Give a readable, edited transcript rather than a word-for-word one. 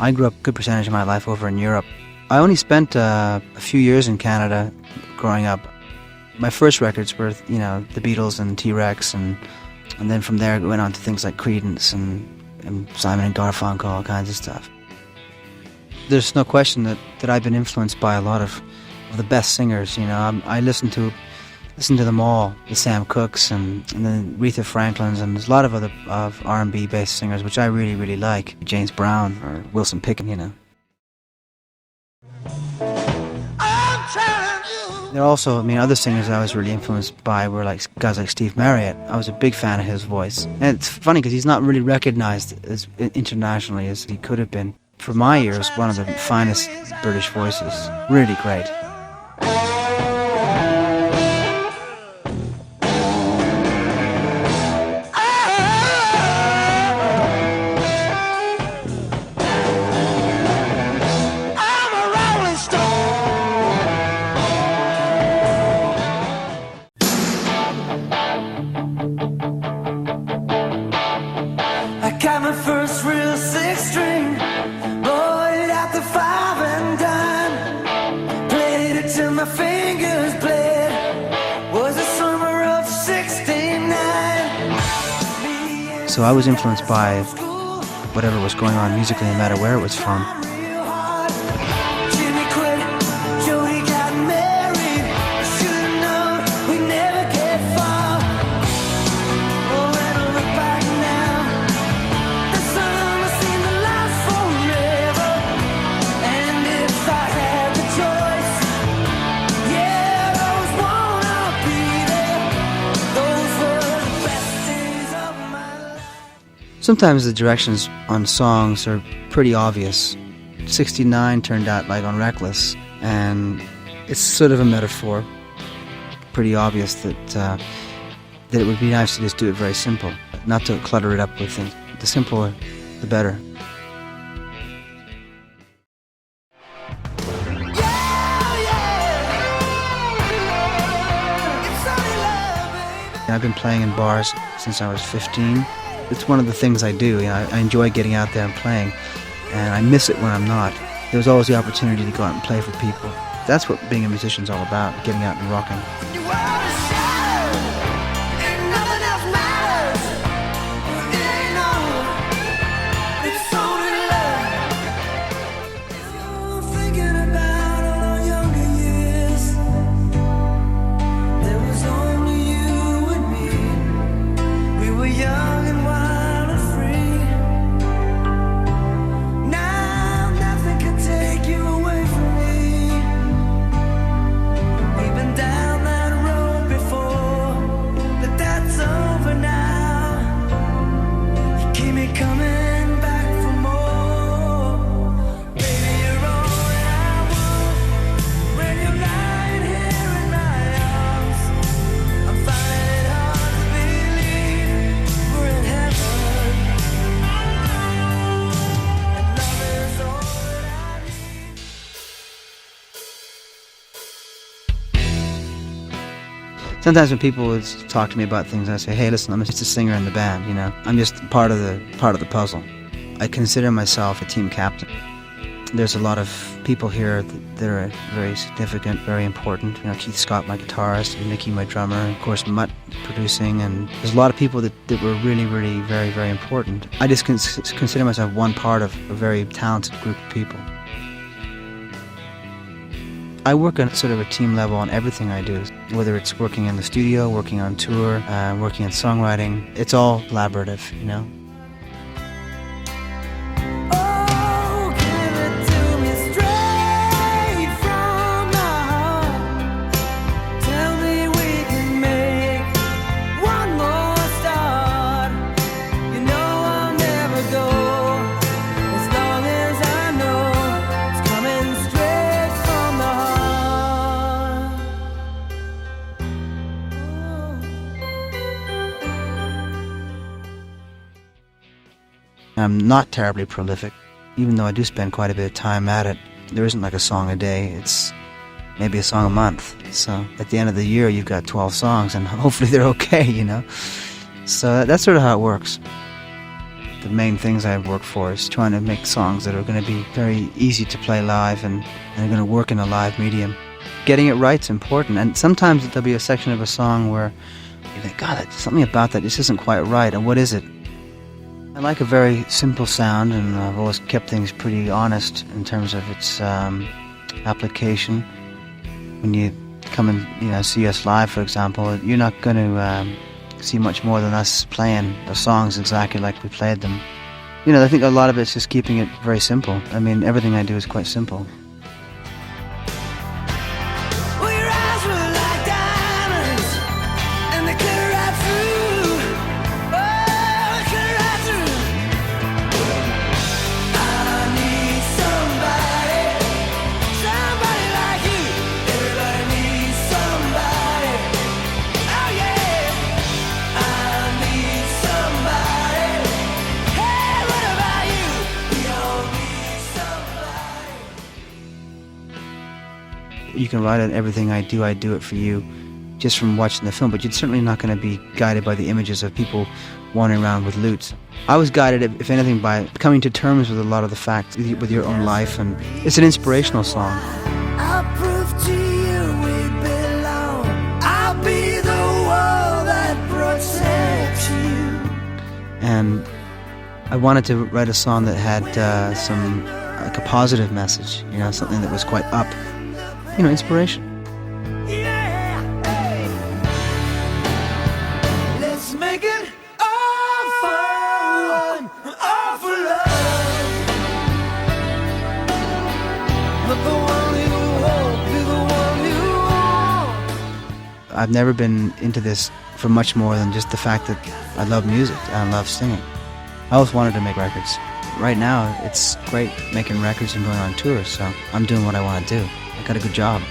I grew up a good percentage of my life over in Europe. I only spent a few years in Canada growing up. My first records were, the Beatles and T-Rex, and then from there it went on to things like Creedence and Simon and Garfunkel, all kinds of stuff. There's no question that I've been influenced by a lot of the best singers. I listen to them all, the Sam Cookes and then Aretha Franklin's, and there's a lot of other R&B based singers which I really, really like. James Brown or Wilson Pickett, There are also, other singers I was really influenced by were guys like Steve Marriott. I was a big fan of his voice. And it's funny because he's not really recognized as internationally as he could have been. For my ears, one of the finest British voices. Really great. So I was influenced by whatever was going on musically, no matter where it was from. Sometimes the directions on songs are pretty obvious. 69 turned out on Reckless, and it's sort of a metaphor. Pretty obvious that it would be nice to just do it very simple, not to clutter it up with things. The simpler, the better. I've been playing in bars since I was 15. It's one of the things I do. I enjoy getting out there and playing, and I miss it when I'm not. There's always the opportunity to go out and play for people. That's what being a musician's all about, getting out and rocking. Sometimes when people would talk to me about things, I say, "Hey, listen, I'm just a singer in the band. I'm just part of the puzzle." I consider myself a team captain. There's a lot of people here that are very significant, very important. Keith Scott, my guitarist, and Mickey, my drummer, and of course Mutt producing, and there's a lot of people that were really, really very, very important. I just consider myself one part of a very talented group of people. I work on sort of a team level on everything I do, whether it's working in the studio, working on tour, working on songwriting. It's all collaborative, Oh, give it to me straight. I'm not terribly prolific, even though I do spend quite a bit of time at it. There isn't like a song a day, it's maybe a song a month. So at the end of the year you've got 12 songs and hopefully they're okay, you know. So that's sort of how it works. The main things I work for is trying to make songs that are going to be very easy to play live and are going to work in a live medium. Getting it right's important, and sometimes there'll be a section of a song where you think, God, there's something about that just isn't quite right, and what is it? I like a very simple sound, and I've always kept things pretty honest in terms of its application. When you come and see us live, for example, you're not going to see much more than us playing the songs exactly like we played them. I think a lot of it's just keeping it very simple. I mean, everything I do is quite simple. You can write on everything I do it for you, just from watching the film, but you're certainly not going to be guided by the images of people wandering around with lutes. I was guided, if anything, by coming to terms with a lot of the facts with your own life, and it's an inspirational song. I'll prove to you we belong. I'll be the wall that protects you. And I wanted to write a song that had some, like a positive message, something that was quite up. Inspiration. Yeah, hey. Let's make it all for love. Let the one you hold be the one you want. I've never been into this for much more than just the fact that I love music and I love singing. I always wanted to make records. Right now, it's great making records and going on tour, so I'm doing what I want to do. I got a good job.